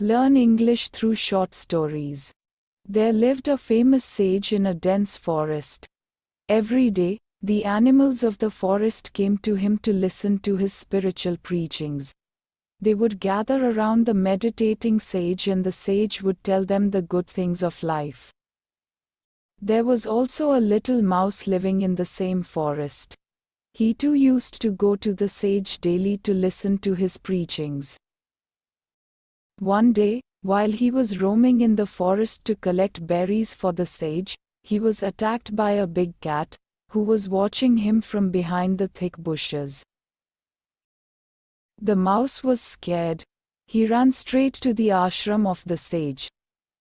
Learn English through short stories. There lived a famous sage in a dense forest. Every day, the animals of the forest came to him to listen to his spiritual preachings. They would gather around the meditating sage, and the sage would tell them the good things of life. There was also a little mouse living in the same forest. He too used to go to the sage daily to listen to his preachings. One day, while he was roaming in the forest to collect berries for the sage, he was attacked by a big cat, who was watching him from behind the thick bushes. The mouse was scared. He ran straight to the ashram of the sage.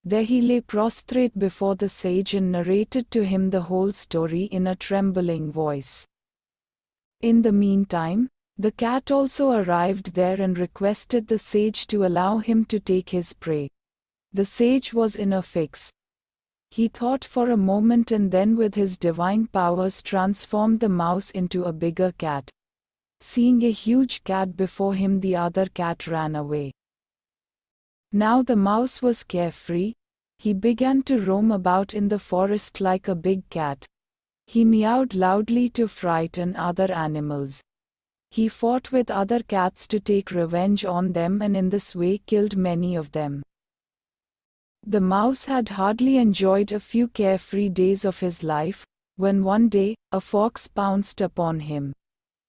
There he lay prostrate before the sage and narrated to him the whole story in a trembling voice. In the meantime, the cat also arrived there and requested the sage to allow him to take his prey. The sage was in a fix. He thought for a moment and then with his divine powers transformed the mouse into a bigger cat. Seeing a huge cat before him, the other cat ran away. Now the mouse was carefree. He began to roam about in the forest like a big cat. He meowed loudly to frighten other animals. He fought with other cats to take revenge on them, and in this way killed many of them. The mouse had hardly enjoyed a few carefree days of his life, when one day, a fox pounced upon him.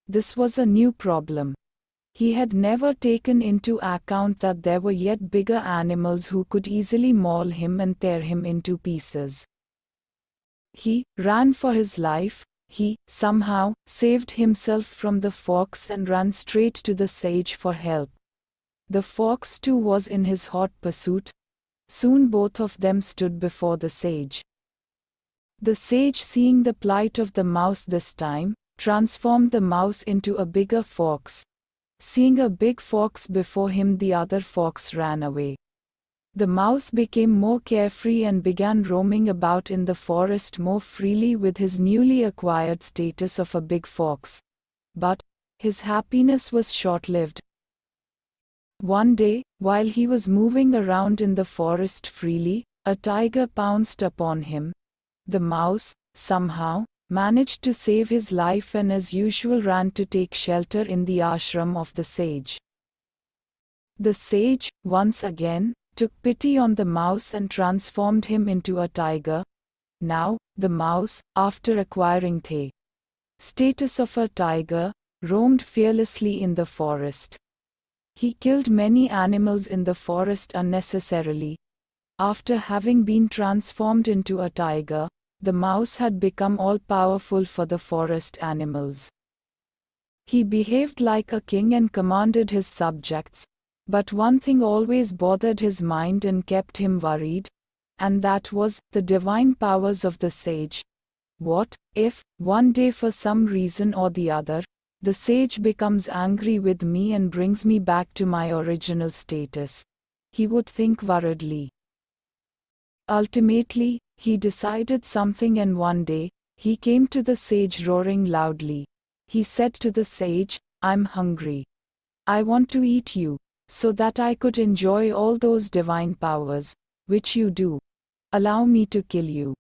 This was a new problem. He had never taken into account that there were yet bigger animals who could easily maul him and tear him into pieces. He ran for his life. He, somehow, saved himself from the fox and ran straight to the sage for help. The fox too was in his hot pursuit. Soon both of them stood before the sage. The sage, seeing the plight of the mouse this time, transformed the mouse into a bigger fox. Seeing a big fox before him, the other fox ran away. The mouse became more carefree and began roaming about in the forest more freely with his newly acquired status of a big fox. But his happiness was short-lived. One day, while he was moving around in the forest freely, a tiger pounced upon him. The mouse, somehow, managed to save his life and as usual ran to take shelter in the ashram of the sage. The sage, once again, took pity on the mouse and transformed him into a tiger. Now, the mouse, after acquiring the status of a tiger, roamed fearlessly in the forest. He killed many animals in the forest unnecessarily. After having been transformed into a tiger, the mouse had become all-powerful for the forest animals. He behaved like a king and commanded his subjects, but one thing always bothered his mind and kept him worried, and that was the divine powers of the sage. What if, one day for some reason or the other, the sage becomes angry with me and brings me back to my original status? He would think worriedly. Ultimately, he decided something, and one day, he came to the sage roaring loudly. He said to the sage, "I'm hungry. I want to eat you, so that I could enjoy all those divine powers, which you do. Allow me to kill you."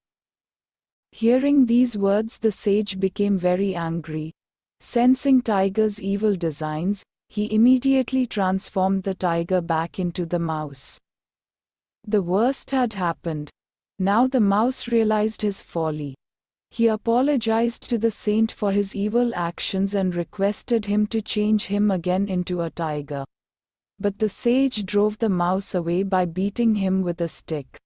Hearing these words, the sage became very angry. Sensing tiger's evil designs, he immediately transformed the tiger back into the mouse. The worst had happened. Now the mouse realized his folly. He apologized to the saint for his evil actions and requested him to change him again into a tiger. But the sage drove the mouse away by beating him with a stick.